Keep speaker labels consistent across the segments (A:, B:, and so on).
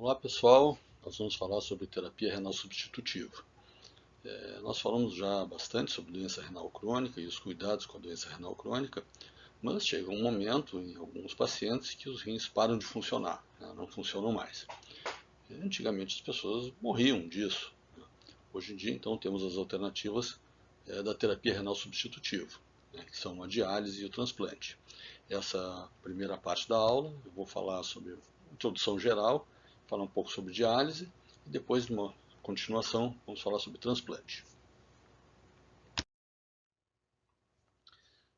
A: Olá pessoal, nós vamos falar sobre terapia renal substitutiva. Nós falamos já bastante sobre doença renal crônica e os cuidados com a doença renal crônica, mas chega um momento em alguns pacientes que os rins param de funcionar, né, não funcionam mais. Antigamente as pessoas morriam disso. Hoje em dia então temos as alternativas da terapia renal substitutiva, né, que são a diálise e o transplante. Essa primeira parte da aula eu vou falar sobre introdução geral, falar um pouco sobre diálise e depois, numa continuação, vamos falar sobre transplante.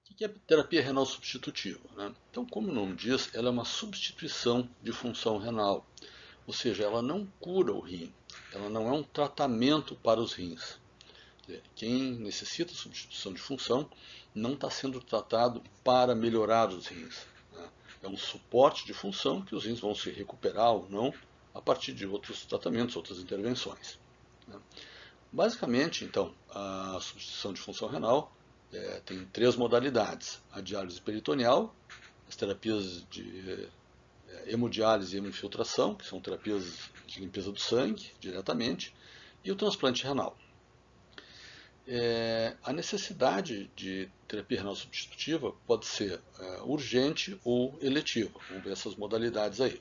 A: O que é terapia renal substitutiva, né? Então, como o nome diz, ela é uma substituição de função renal, ou seja, ela não cura o rim, ela não é um tratamento para os rins. Quem necessita de substituição de função não está sendo tratado para melhorar os rins. Né? É um suporte de função que os rins vão se recuperar ou não a partir de outros tratamentos, outras intervenções. Né? Basicamente, então, a substituição de função renal tem três modalidades. A diálise peritoneal, as terapias de hemodiálise e hemofiltração, que são terapias de limpeza do sangue diretamente, e o transplante renal. A necessidade de terapia renal substitutiva pode ser urgente ou eletiva. Vamos ver essas modalidades aí.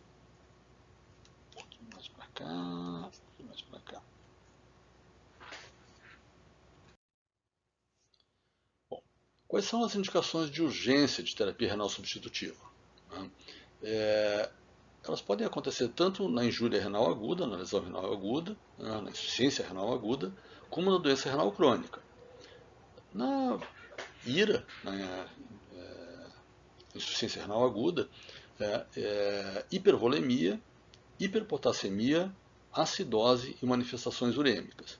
A: Um pouquinho mais para cá, um pouquinho mais para cá. Bom, quais são as indicações de urgência de terapia renal substitutiva? Elas podem acontecer tanto na injúria renal aguda, na lesão renal aguda, na insuficiência renal aguda, como na doença renal crônica. Na IRA, na insuficiência renal aguda, hipervolemia, hiperpotassemia, acidose e manifestações urêmicas.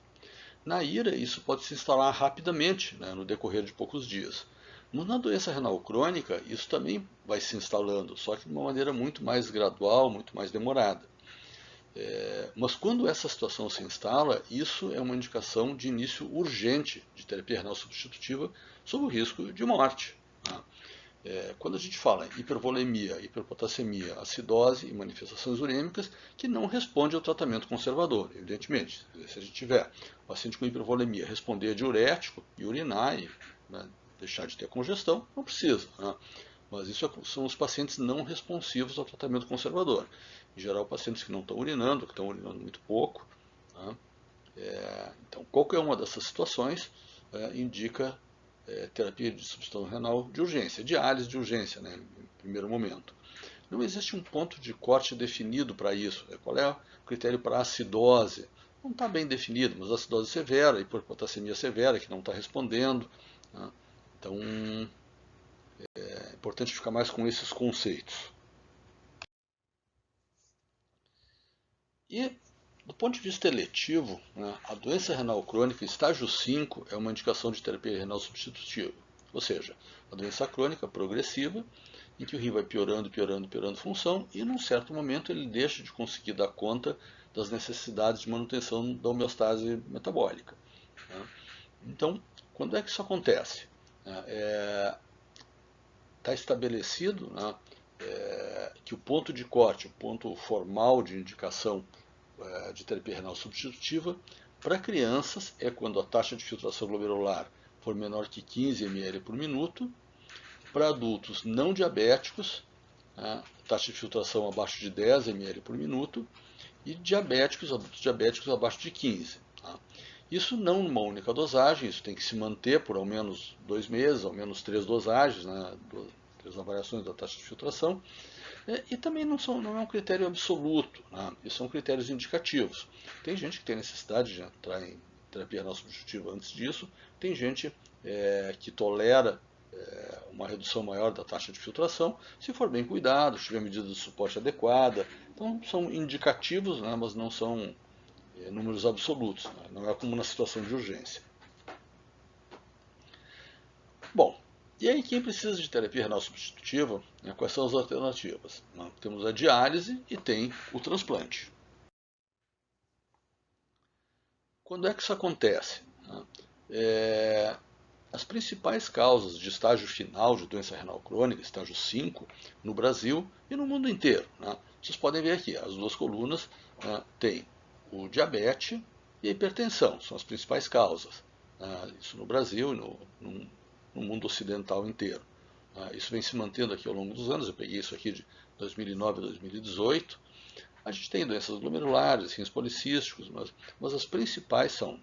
A: Na IRA, isso pode se instalar rapidamente, né, no decorrer de poucos dias. Na doença renal crônica, isso também vai se instalando, só que de uma maneira muito mais gradual, muito mais demorada. Mas quando essa situação se instala, isso é uma indicação de início urgente de terapia renal substitutiva sob o risco de morte. Quando a gente fala em hipervolemia, hiperpotassemia, acidose e manifestações urêmicas, que não responde ao tratamento conservador, evidentemente. Se a gente tiver o paciente com hipervolemia responder a diurético e urinar, e, né, deixar de ter congestão, não precisa. Né? Mas isso são os pacientes não responsivos ao tratamento conservador. Em geral, pacientes que não estão urinando, que estão urinando muito pouco. Né? Então, qualquer uma dessas situações indica terapia de substituição renal de urgência, diálise de urgência, né, em primeiro momento. Não existe um ponto de corte definido para isso. Qual é o critério para acidose? Não está bem definido, mas acidose severa, hiperpotassemia severa, que não está respondendo. Né? Então, é importante ficar mais com esses conceitos. E, do ponto de vista eletivo, né, a doença renal crônica estágio 5 é uma indicação de terapia renal substitutiva. Ou seja, a doença crônica progressiva, em que o rim vai piorando, piorando, piorando função, e num certo momento ele deixa de conseguir dar conta das necessidades de manutenção da homeostase metabólica. Né? Então, quando é que isso acontece? Está estabelecido, né, que o ponto de corte, o ponto formal de indicação de terapia renal substitutiva para crianças é quando a taxa de filtração glomerular for menor que 15 ml por minuto. Para adultos não diabéticos, taxa de filtração abaixo de 10 ml por minuto. E diabéticos, adultos diabéticos abaixo de 15. Isso não numa única dosagem, isso tem que se manter por ao menos 2 meses, ao menos 3 dosagens, né, 3 avaliações da taxa de filtração. E também não é um critério absoluto, né? Isso são critérios indicativos. Tem gente que tem necessidade de entrar em terapia renal substitutiva antes disso, tem gente que tolera uma redução maior da taxa de filtração, se for bem cuidado, se tiver medida de suporte adequada. Então são indicativos, né, mas não são números absolutos, né? Não é como na situação de urgência. Bom, e aí quem precisa de terapia renal substitutiva, né, quais são as alternativas? Temos a diálise e tem o transplante. Quando é que isso acontece? As principais causas de estágio final de doença renal crônica, estágio 5, no Brasil e no mundo inteiro, né, Vocês podem ver aqui, as duas colunas tem o diabetes e a hipertensão, são as principais causas. Isso no Brasil e no mundo ocidental inteiro. Isso vem se mantendo aqui ao longo dos anos, eu peguei isso aqui de 2009 a 2018. A gente tem doenças glomerulares, rins policísticos, mas as principais são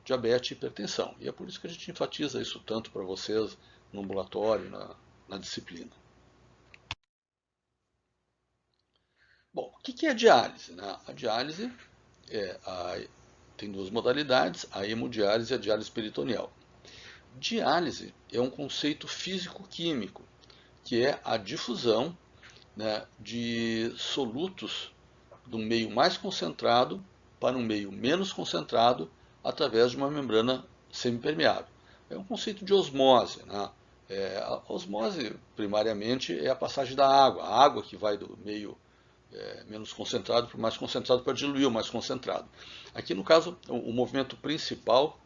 A: diabetes e hipertensão. E é por isso que a gente enfatiza isso tanto para vocês no ambulatório, na disciplina. Bom, o que é a diálise? A diálise tem duas modalidades, a hemodiálise e a diálise peritoneal. Diálise é um conceito físico-químico, que é a difusão de solutos do meio mais concentrado para um meio menos concentrado através de uma membrana semipermeável. É um conceito de osmose. A osmose, primariamente, é a passagem da água. A água que vai do meio menos concentrado para o mais concentrado para diluir o mais concentrado. Aqui, no caso, o movimento principal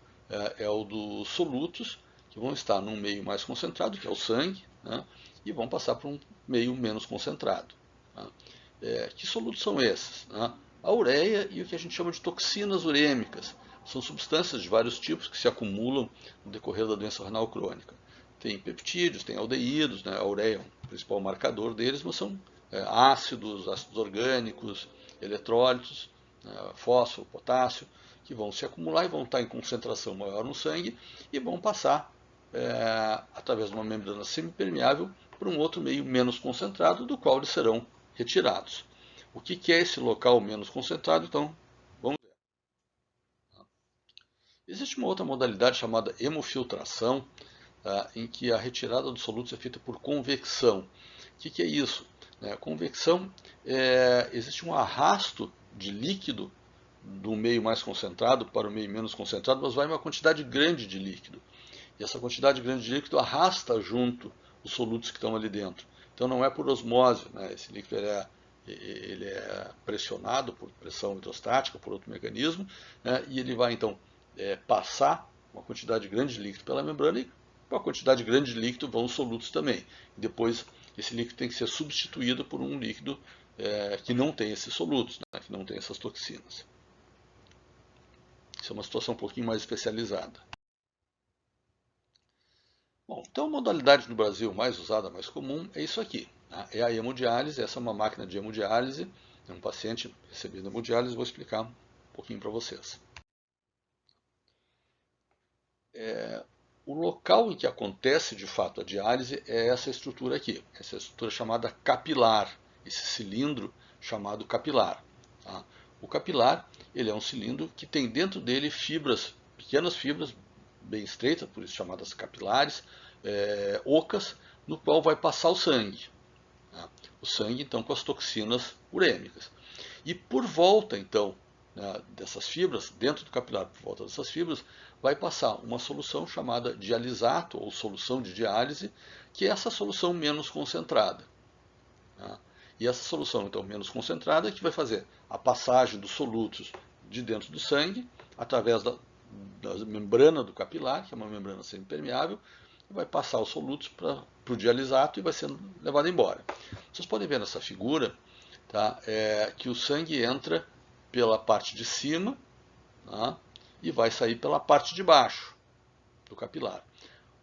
A: é o dos solutos, que vão estar num meio mais concentrado, que é o sangue, e vão passar para um meio menos concentrado. Que solutos são esses? A ureia e o que a gente chama de toxinas urêmicas. São substâncias de vários tipos que se acumulam no decorrer da doença renal crônica. Tem peptídeos, tem aldeídos, a ureia é o principal marcador deles, mas são ácidos orgânicos, eletrólitos, fósforo, potássio, que vão se acumular e vão estar em concentração maior no sangue e vão passar através de uma membrana semipermeável para um outro meio menos concentrado, do qual eles serão retirados. O que é esse local menos concentrado? Então, vamos ver. Existe uma outra modalidade chamada hemofiltração, em que a retirada dos solutos é feita por convecção. O que é isso? Convecção, existe um arrasto de líquido do meio mais concentrado para o meio menos concentrado, mas vai uma quantidade grande de líquido. E essa quantidade grande de líquido arrasta junto os solutos que estão ali dentro. Então não é por osmose, esse líquido ele é pressionado por pressão hidrostática, por outro mecanismo, e ele vai então passar uma quantidade grande de líquido pela membrana e com a quantidade grande de líquido vão os solutos também. E depois esse líquido tem que ser substituído por um líquido que não tem esses solutos, que não tem essas toxinas. Isso é uma situação um pouquinho mais especializada. Bom, então a modalidade no Brasil mais usada, mais comum, é isso aqui. É a hemodiálise. Essa é uma máquina de hemodiálise. É um paciente recebendo hemodiálise, vou explicar um pouquinho para vocês. O local em que acontece de fato a diálise é essa estrutura aqui, essa estrutura chamada capilar, esse cilindro chamado capilar. O capilar ele é um cilindro que tem dentro dele fibras, pequenas fibras, bem estreitas, por isso chamadas capilares, ocas, no qual vai passar o sangue. O sangue, então, com as toxinas urêmicas. E por volta, então, dessas fibras, dentro do capilar, por volta dessas fibras, vai passar uma solução chamada dialisato, ou solução de diálise, que é essa solução menos concentrada. E essa solução, então, menos concentrada, que vai fazer a passagem dos solutos de dentro do sangue, através da membrana do capilar, que é uma membrana semipermeável, e vai passar os solutos para o dialisato e vai sendo levado embora. Vocês podem ver nessa figura que o sangue entra pela parte de cima e vai sair pela parte de baixo do capilar.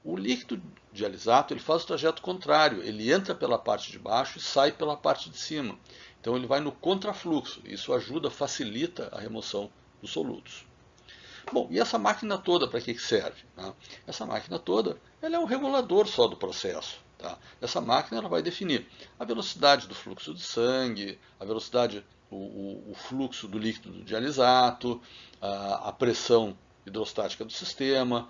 A: O líquido dialisato ele faz o trajeto contrário, ele entra pela parte de baixo e sai pela parte de cima. Então ele vai no contrafluxo, isso ajuda, facilita a remoção dos solutos. Bom, e essa máquina toda para que serve? Essa máquina toda ela é um regulador só do processo. Essa máquina ela vai definir a velocidade do fluxo de sangue, a velocidade, o fluxo do líquido do dialisato, a pressão hidrostática do sistema,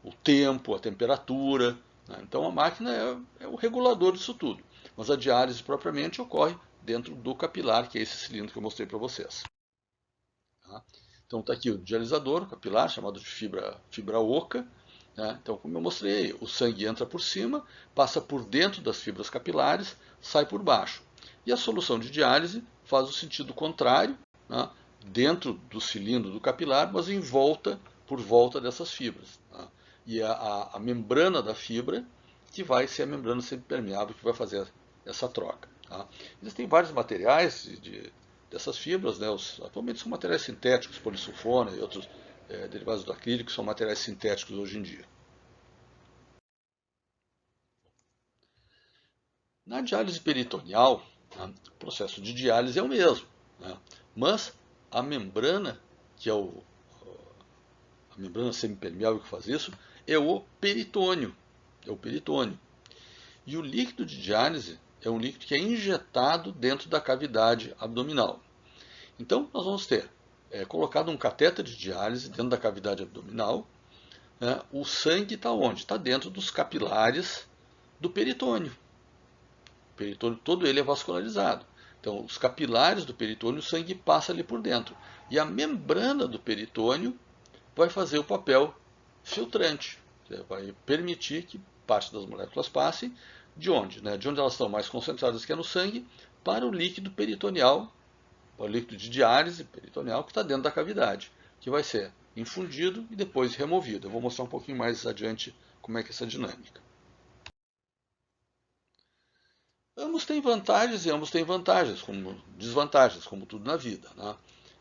A: o tempo, a temperatura. Então a máquina é o regulador disso tudo. Mas a diálise propriamente ocorre dentro do capilar, que é esse cilindro que eu mostrei para vocês. Então está aqui o dialisador, o capilar, chamado de fibra oca. Então, como eu mostrei, o sangue entra por cima, passa por dentro das fibras capilares, sai por baixo. E a solução de diálise faz o sentido contrário, dentro do cilindro do capilar, mas por volta dessas fibras. E a membrana da fibra que vai ser a membrana semipermeável que vai fazer essa troca. Tá? Existem vários materiais dessas fibras, né? Atualmente são materiais sintéticos, polissulfona e outros derivados do acrílico, são materiais sintéticos hoje em dia. Na diálise peritoneal, né, o processo de diálise é o mesmo, né? Mas a membrana, que é a membrana semipermeável que faz isso, é o peritônio. É o peritônio. E o líquido de diálise é um líquido que é injetado dentro da cavidade abdominal. Então, nós vamos ter colocado um catéter de diálise dentro da cavidade abdominal. Né? O sangue está onde? Está dentro dos capilares do peritônio. O peritônio todo ele é vascularizado. Então, os capilares do peritônio, o sangue passa ali por dentro. E a membrana do peritônio vai fazer o papel filtrante. Vai permitir que parte das moléculas passem de onde? Né? De onde elas estão mais concentradas, que é no sangue, para o líquido peritoneal, para o líquido de diálise peritoneal que está dentro da cavidade, que vai ser infundido e depois removido. Eu vou mostrar um pouquinho mais adiante como é que é essa dinâmica. Ambos têm vantagens e ambos têm vantagens, como desvantagens, como tudo na vida. Né?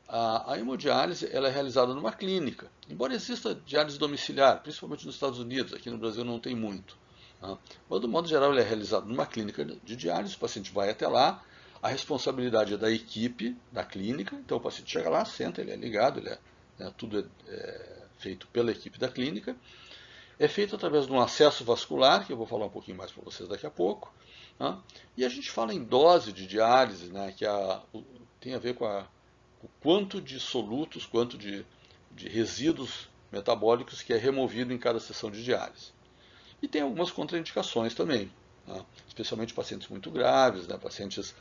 A: A hemodiálise ela é realizada numa clínica, embora exista diálise domiciliar, principalmente nos Estados Unidos, aqui no Brasil não tem muito. Tá? Mas, do modo geral, ele é realizado numa clínica de diálise, o paciente vai até lá, a responsabilidade é da equipe da clínica, então o paciente chega lá, senta, ele é ligado, tudo é feito pela equipe da clínica, é feito através de um acesso vascular, que eu vou falar um pouquinho mais para vocês daqui a pouco, né? E a gente fala em dose de diálise, né, que tem a ver com o quanto de solutos, quanto de resíduos metabólicos que é removido em cada sessão de diálise. E tem algumas contraindicações também, né? Especialmente pacientes muito graves, né? Pacientes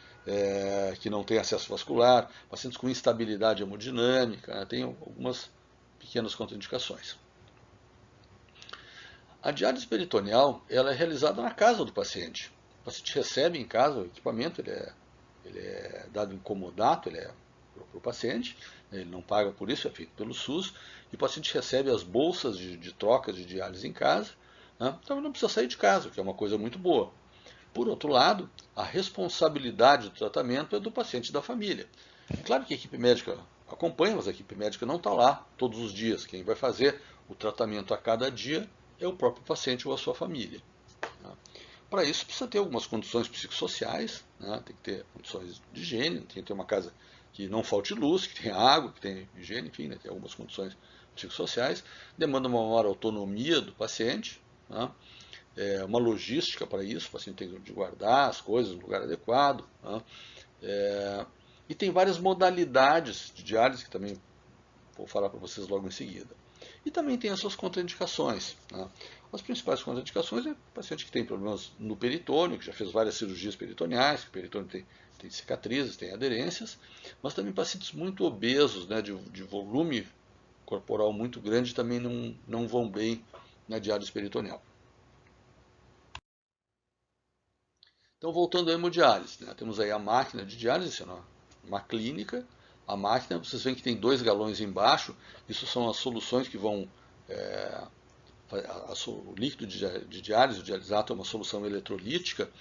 A: que não têm acesso vascular, pacientes com instabilidade hemodinâmica, né? Tem algumas pequenas contraindicações. A diálise peritoneal ela é realizada na casa do paciente. O paciente recebe em casa o equipamento, ele é dado em comodato, ele é para o paciente, ele não paga por isso, é feito pelo SUS, e o paciente recebe as bolsas de troca de diálise em casa, né? Então ele não precisa sair de casa, o que é uma coisa muito boa. Por outro lado, a responsabilidade do tratamento é do paciente e da família. É claro que a equipe médica acompanha, mas a equipe médica não está lá todos os dias. Quem vai fazer o tratamento a cada dia é o próprio paciente ou a sua família. Para isso precisa ter algumas condições psicossociais, né? Tem que ter condições de higiene, tem que ter uma casa que não falte luz, que tenha água, que tenha higiene, enfim, né? Tem algumas condições psicossociais. Demanda uma maior autonomia do paciente, né? Uma logística para isso, o paciente tem de guardar as coisas no lugar adequado. Né? E tem várias modalidades de diálise, que também vou falar para vocês logo em seguida. E também tem as suas contraindicações. Né? As principais contraindicações é o paciente que tem problemas no peritônio, que já fez várias cirurgias peritoneais, que o peritônio tem cicatrizes, tem aderências, mas também pacientes muito obesos, né, de volume corporal muito grande, também não vão bem na diálise peritoneal. Então, voltando à hemodiálise, né? Temos aí a máquina de diálise, uma clínica. A máquina, vocês veem que tem 2 galões embaixo, isso são as soluções que vão... o líquido de diálise, o dialisato é uma solução eletrolítica,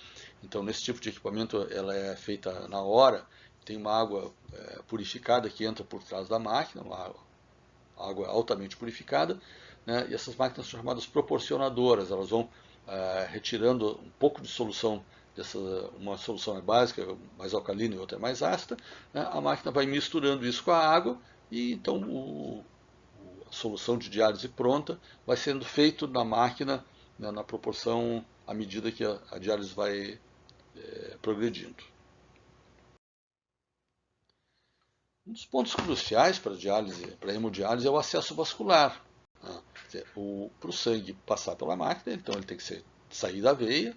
A: então nesse tipo de equipamento ela é feita na hora, tem uma água purificada que entra por trás da máquina, uma água altamente purificada, né? E essas máquinas são chamadas proporcionadoras, elas vão retirando um pouco de solução, uma solução é básica, mais alcalina e outra é mais ácida, né? A máquina vai misturando isso com a água e então a solução de diálise pronta vai sendo feito na máquina, né, na proporção à medida que a diálise vai progredindo. Um dos pontos cruciais para a hemodiálise é o acesso vascular. Né? Para o sangue passar pela máquina, então ele tem que sair da veia,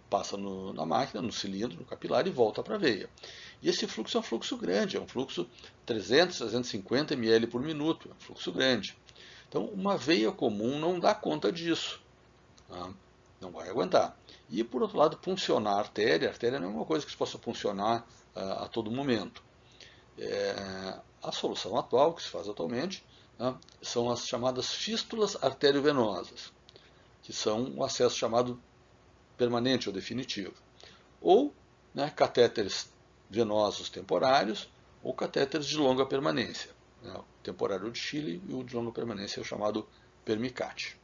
A: passa na máquina, no cilindro, no capilar e volta para a veia. E esse fluxo é um fluxo grande, é um fluxo 300, 350 ml por minuto, é um fluxo grande. Então, uma veia comum não dá conta disso, tá? Não vai aguentar. E, por outro lado, funcionar a artéria não é uma coisa que possa funcionar a todo momento. A solução atual, que se faz atualmente, né, são as chamadas fístulas arteriovenosas, que são um acesso chamado permanente ou definitivo. Ou né, catéteres venosos temporários ou catéteres de longa permanência. Né, o temporário de Schilly e o de longa permanência é o chamado Permicate.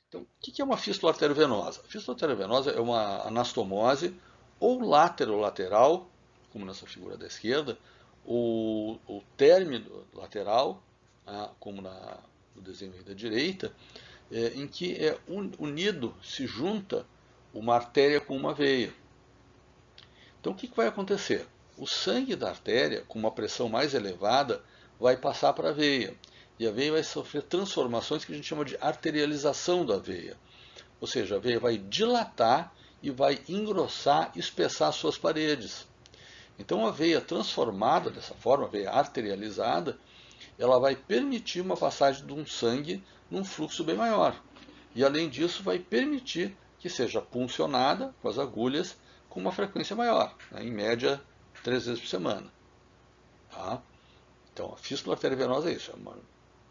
A: Então, o que é uma fístula arteriovenosa? A fístula arteriovenosa é uma anastomose ou lateral, como nessa figura da esquerda, ou término lateral, como no desenho aí da direita, em que é unido, se junta uma artéria com uma veia. Então, o que vai acontecer? O sangue da artéria, com uma pressão mais elevada, vai passar para a veia. E a veia vai sofrer transformações que a gente chama de arterialização da veia. Ou seja, a veia vai dilatar e vai engrossar, espessar suas paredes. Então, a veia transformada dessa forma, a veia arterializada, ela vai permitir uma passagem de um sangue num fluxo bem maior. E, além disso, vai permitir que seja puncionada com as agulhas com uma frequência maior, né, em média 3 vezes por semana. Tá? Então, a fístula arteriovenosa é isso, é uma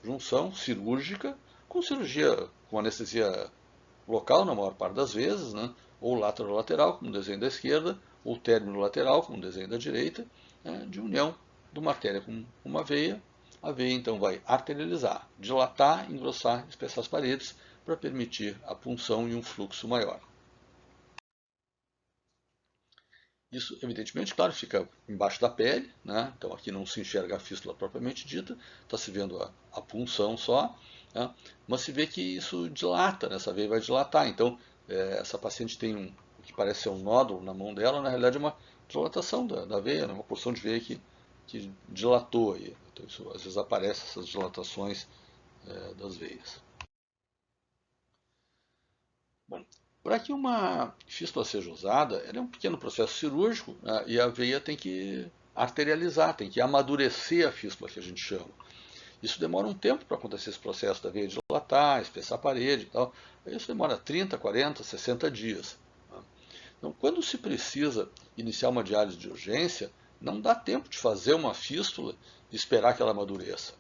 A: junção cirúrgica, com cirurgia com anestesia local na maior parte das vezes, né, ou lateral, como no desenho da esquerda, ou término lateral, como no desenho da direita, né, de união de uma artéria com uma veia. A veia então vai arterializar, dilatar, engrossar, espessar as paredes para permitir a punção e um fluxo maior. Isso, evidentemente, claro, fica embaixo da pele, né? Então aqui não se enxerga a fístula propriamente dita, está se vendo a punção só, né? Mas se vê que isso dilata, né? Essa veia vai dilatar. Então, essa paciente tem o que parece ser um nódulo na mão dela, na realidade é uma dilatação da veia, né? Uma porção de veia que dilatou. Aí. Então, isso, às vezes aparece essas dilatações das veias. Bom, para que uma fístula seja usada, ela é um pequeno processo cirúrgico, né, e a veia tem que arterializar, tem que amadurecer a fístula, que a gente chama. Isso demora um tempo para acontecer esse processo da veia dilatar, espessar a parede e tal. Isso demora 30, 40, 60 dias. Né. Então, quando se precisa iniciar uma diálise de urgência, não dá tempo de fazer uma fístula e esperar que ela amadureça.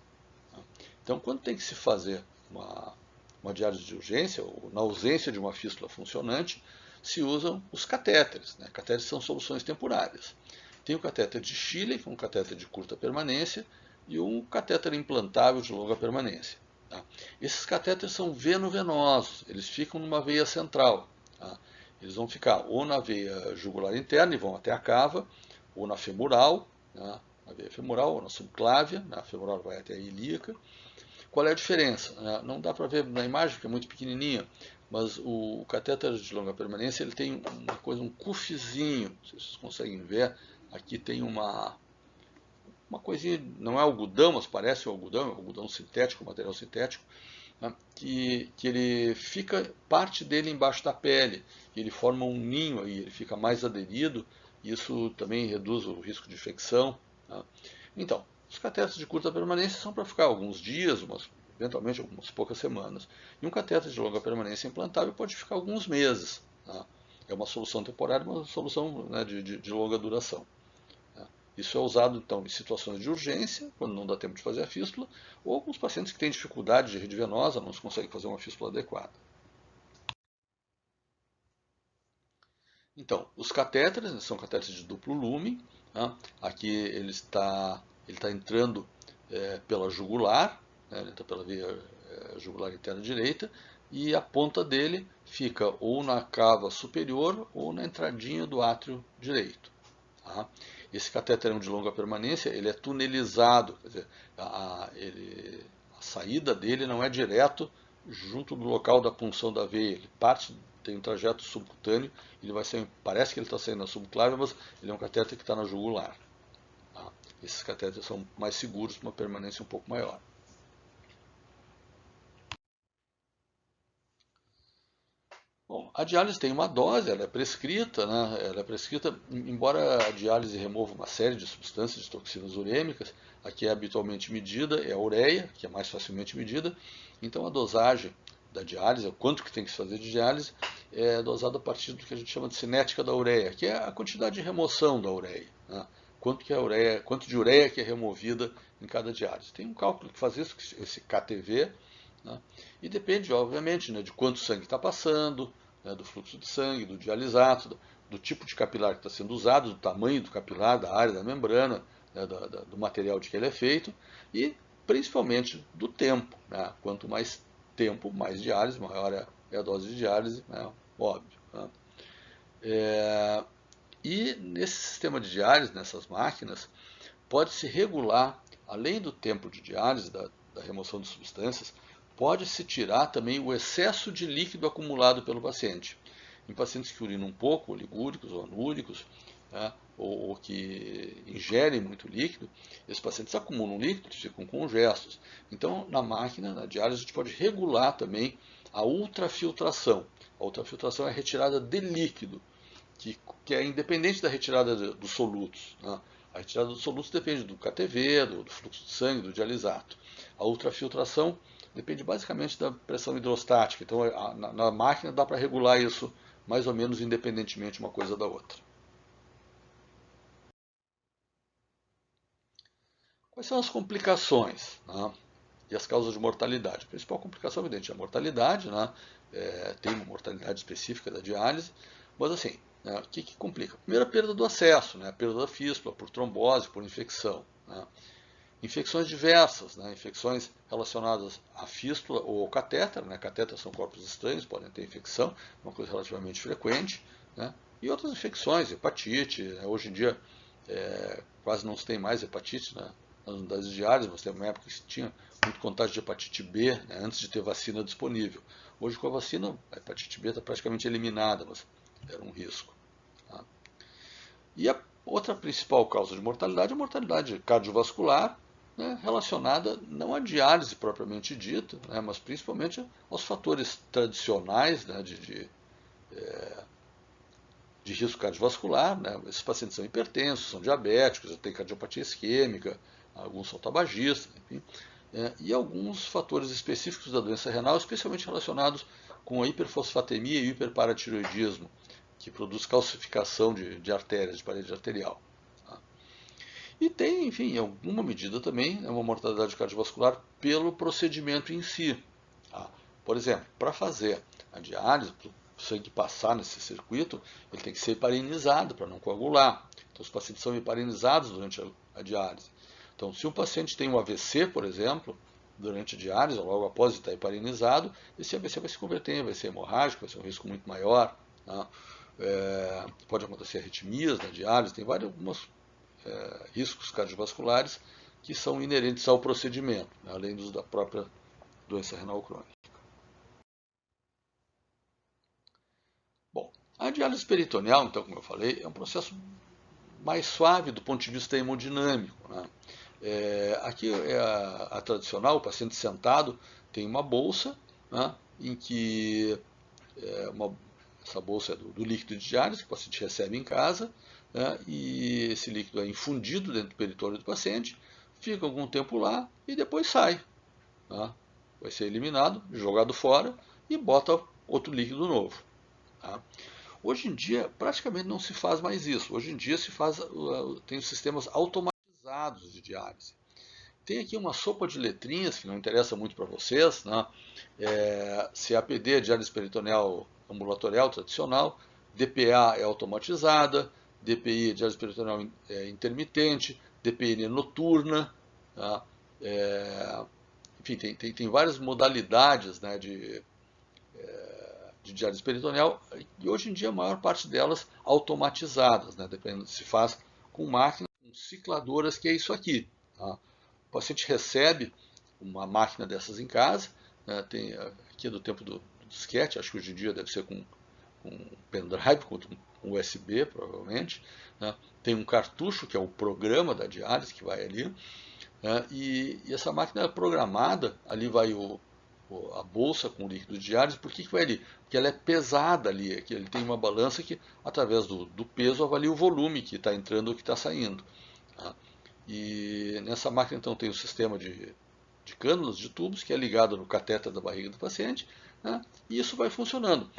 A: Né. Então, quando tem que se fazer uma diálise de urgência, ou na ausência de uma fístula funcionante, se usam os catéteres. Né? Catéteres são soluções temporárias. Tem o catéter de Schilly, que é um catéter de curta permanência, e um catéter implantável de longa permanência. Tá? Esses catéteres são venovenosos, eles ficam numa veia central. Tá? Eles vão ficar ou na veia jugular interna e vão até a cava, ou na femoral, né? Na veia femoral, ou na subclávia, na femoral vai até a ilíaca. Qual é a diferença? Não dá para ver na imagem, porque é muito pequenininha, mas o catéter de longa permanência ele tem uma coisa, um cufizinho, se vocês conseguem ver, aqui tem uma coisinha, não é algodão, mas parece um algodão, é um algodão sintético, material sintético, né, que ele fica, parte dele embaixo da pele, ele forma um ninho aí, ele fica mais aderido, e isso também reduz o risco de infecção. Tá? Então, os catéteres de curta permanência são para ficar alguns dias, eventualmente algumas poucas semanas. E um catéter de longa permanência implantável pode ficar alguns meses. Tá? É uma solução temporária, uma solução, né, de longa duração. Tá? Isso é usado, então, em situações de urgência, quando não dá tempo de fazer a fístula, ou alguns pacientes que têm dificuldade de rede venosa, não se consegue fazer uma fístula adequada. Então, os catéteres são catéteres de duplo lumen. Tá? Aqui ele está entrando pela jugular, né? Ele entra pela via jugular interna direita, e a ponta dele fica ou na cava superior ou na entradinha do átrio direito. Tá? Esse catéter de longa permanência ele é tunelizado, quer dizer, a saída dele não é direto junto do local da punção da veia, ele parte, tem um trajeto subcutâneo, ele vai ser, parece que ele está saindo na subclávia, mas ele é um catéter que está na jugular. Tá? Esses catéteres são mais seguros, uma permanência um pouco maior. Bom, a diálise tem uma dose, ela é prescrita, né? Ela é prescrita, embora a diálise remova uma série de substâncias, de toxinas urêmicas, a que é habitualmente medida é a ureia, que é mais facilmente medida, então a dosagem da diálise, o quanto que tem que se fazer de diálise, é dosada a partir do que a gente chama de cinética da ureia, que é a quantidade de remoção da ureia, né? Quanto de ureia que é removida em cada diálise. Tem um cálculo que faz isso, esse KTV, né? E depende, obviamente, né, de quanto sangue está passando, né, do fluxo de sangue, do dialisato, do tipo de capilar que está sendo usado, do tamanho do capilar, da área da membrana, né, do material de que ele é feito e principalmente do tempo. Né? Quanto mais tempo, mais diálise, maior é a dose de diálise, né? Óbvio. Né? E nesse sistema de diálise, nessas máquinas, pode-se regular, além do tempo de diálise, da remoção de substâncias, pode-se tirar também o excesso de líquido acumulado pelo paciente. Em pacientes que urinam um pouco, oligúricos ou anúricos, né, ou que ingerem muito líquido, esses pacientes acumulam líquido, ficam congestos. Então, na máquina, na diálise, a gente pode regular também a ultrafiltração. A ultrafiltração é a retirada de líquido, que é independente da retirada dos solutos. Né? A retirada dos solutos depende do KTV, do fluxo de sangue, do dialisato. A ultrafiltração depende basicamente da pressão hidrostática. Então, na máquina dá para regular isso mais ou menos independentemente uma coisa da outra. Quais são as complicações, né, e as causas de mortalidade? A principal complicação, evidente, é a mortalidade. Né? Tem uma mortalidade específica da diálise, mas assim, né, o que complica? Primeiro, a perda do acesso, né, a perda da fístula, por trombose, por infecção. Né? Infecções diversas, né, infecções relacionadas à fístula ou ao catéter. Né? Catéteres são corpos estranhos, podem ter infecção, uma coisa relativamente frequente. Né? E outras infecções, hepatite. Né? Hoje em dia, quase não se tem mais hepatite, né, nas unidades diárias, mas tem uma época que se tinha muito contágio de hepatite B, né, antes de ter vacina disponível. Hoje, com a vacina, a hepatite B está praticamente eliminada, mas era um risco. Tá? E a outra principal causa de mortalidade é a mortalidade cardiovascular, né, relacionada não à diálise propriamente dita, né, mas principalmente aos fatores tradicionais, né, de risco cardiovascular. Né? Esses pacientes são hipertensos, são diabéticos, têm cardiopatia isquêmica, alguns são tabagistas, enfim. E alguns fatores específicos da doença renal, especialmente relacionados com a hiperfosfatemia e o hiperparatiroidismo, que produz calcificação de artérias, de parede arterial. Tá? E tem, enfim, em alguma medida também, uma mortalidade cardiovascular pelo procedimento em si. Tá? Por exemplo, para fazer a diálise, para o sangue passar nesse circuito, ele tem que ser heparinizado para não coagular. Então, os pacientes são heparinizados durante a diálise. Então, se o paciente tem um AVC, por exemplo, durante a diálise, ou logo após estar heparinizado, esse AVC vai se converter em AVC hemorrágico, vai ser um risco muito maior. Tá? Pode acontecer arritmias na diálise, tem vários riscos cardiovasculares que são inerentes ao procedimento, né, além dos da própria doença renal crônica. Bom, a diálise peritoneal, então, como eu falei, é um processo mais suave do ponto de vista hemodinâmico. Né? Aqui é a tradicional, o paciente sentado tem uma bolsa, né, em que essa bolsa é do líquido de diálise que o paciente recebe em casa, né, e esse líquido é infundido dentro do peritônio do paciente, fica algum tempo lá e depois sai. Né? Vai ser eliminado, jogado fora e bota outro líquido novo. Tá? Hoje em dia, praticamente não se faz mais isso. Hoje em dia tem sistemas automatizados de diálise. Tem aqui uma sopa de letrinhas que não interessa muito para vocês. Né? CAPD é diálise peritoneal ambulatorial tradicional, DPA é automatizada, DPI é diálise peritoneal intermitente, DPN é noturna. Tá? Enfim, tem várias modalidades, né, de diálise peritoneal, e hoje em dia a maior parte delas automatizadas, né, se faz com máquinas, com cicladoras, que é isso aqui. Tá? O paciente recebe uma máquina dessas em casa, né, aqui é do tempo do disquete, acho que hoje em dia deve ser com pendrive, com USB provavelmente. Né, tem um cartucho que é o programa da diálise que vai ali, né, e essa máquina é programada, ali vai a bolsa com o líquido de diálise. Por que vai ali? Porque ela é pesada ali, ele tem uma balança que, através do peso, avalia o volume que está entrando ou que está saindo. Tá? E nessa máquina, então, tem o sistema de cânulas, de tubos, que é ligado no catéter da barriga do paciente, né? E isso vai funcionando.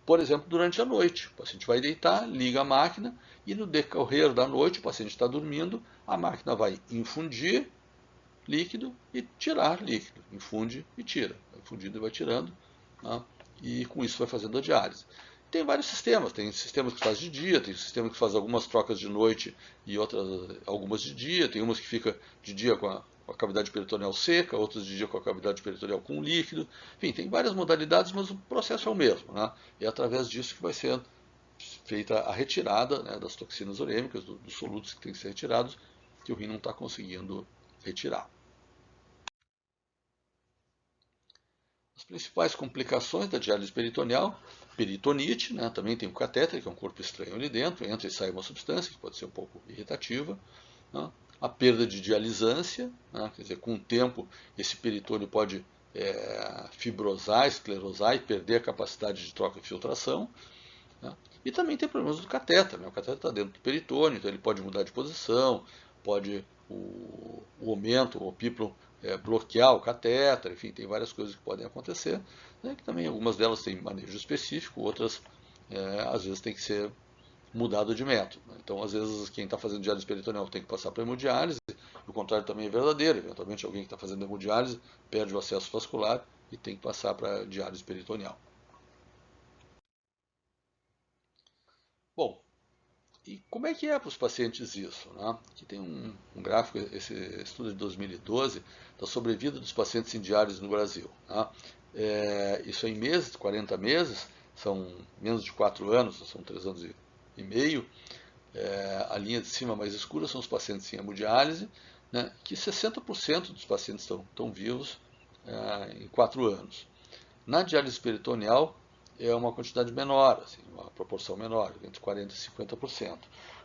A: Por exemplo, durante a noite, o paciente vai deitar, liga a máquina, e no decorrer da noite, o paciente está dormindo, a máquina vai infundir líquido e tirar líquido. Infunde e tira. Vai infundindo e vai tirando. Né? e com isso vai fazendo a diálise. Tem vários sistemas, tem sistemas que faz de dia, tem sistemas que faz algumas trocas de noite e outras algumas de dia, tem umas que fica de dia com a cavidade peritoneal seca, outras de dia com a cavidade peritoneal com líquido. Enfim, tem várias modalidades, mas o processo é o mesmo, né? E é através disso que vai ser feita a retirada, né, das toxinas urêmicas, dos solutos que têm que ser retirados, que o rim não está conseguindo retirar. As principais complicações da diálise peritoneal: peritonite, né, também tem o catéter, que é um corpo estranho ali dentro, entra e sai uma substância que pode ser um pouco irritativa, né, a perda de dialisância, né, quer dizer, com o tempo esse peritônio pode fibrosar, esclerosar e perder a capacidade de troca e filtração, né, e também tem problemas do catéter, né, o catéter está dentro do peritônio, então ele pode mudar de posição, pode o aumento, o opíplon bloquear o catéter, enfim, tem várias coisas que podem acontecer, né, que também algumas delas têm manejo específico, outras às vezes tem que ser mudado de método. Né? Então, às vezes, quem está fazendo diálise peritoneal tem que passar para hemodiálise, o contrário também é verdadeiro, eventualmente alguém que está fazendo hemodiálise perde o acesso vascular e tem que passar para diálise peritoneal. Bom, e como é que é para os pacientes isso? Né? Aqui tem um gráfico, esse estudo de 2012, da sobrevida dos pacientes em diálise no Brasil. Né? Isso é em meses, 40 meses, são menos de 4 anos, são 3 anos e meio. A linha de cima mais escura são os pacientes em hemodiálise, né? Que 60% dos pacientes estão vivos em 4 anos. Na diálise peritoneal, é uma quantidade menor, assim, uma proporção menor, entre 40% e 50%.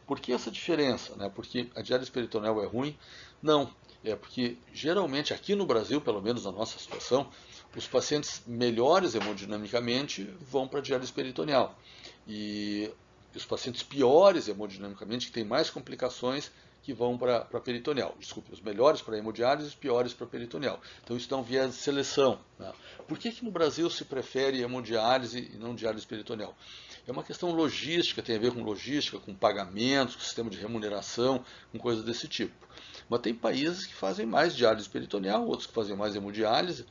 A: Por que essa diferença? Né? Porque a diálise peritoneal é ruim? Não. É porque, geralmente, aqui no Brasil, pelo menos na nossa situação, os pacientes melhores hemodinamicamente vão para a diálise peritoneal. E os pacientes piores hemodinamicamente, que têm mais complicações, que vão para a peritoneal. Desculpe, os melhores para a hemodiálise e os piores para a peritoneal. Então isso dá um viés de seleção. Né? Por que no Brasil se prefere hemodiálise e não diálise peritoneal? É uma questão logística, tem a ver com logística, com pagamentos, com sistema de remuneração, com coisas desse tipo. Mas tem países que fazem mais diálise peritoneal, outros que fazem mais hemodiálise,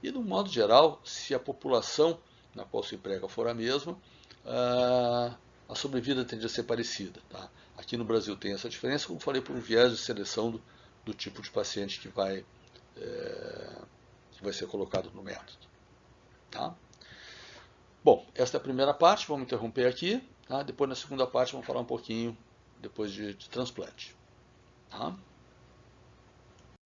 A: e, de um modo geral, se a população na qual se emprega for a mesma, a sobrevida tende a ser parecida. Tá? Aqui no Brasil tem essa diferença, como falei, por um viés de seleção do tipo de paciente que vai ser colocado no método. Tá? Bom, esta é a primeira parte, vamos interromper aqui. Tá? Depois, na segunda parte, vamos falar um pouquinho depois de transplante. Tá?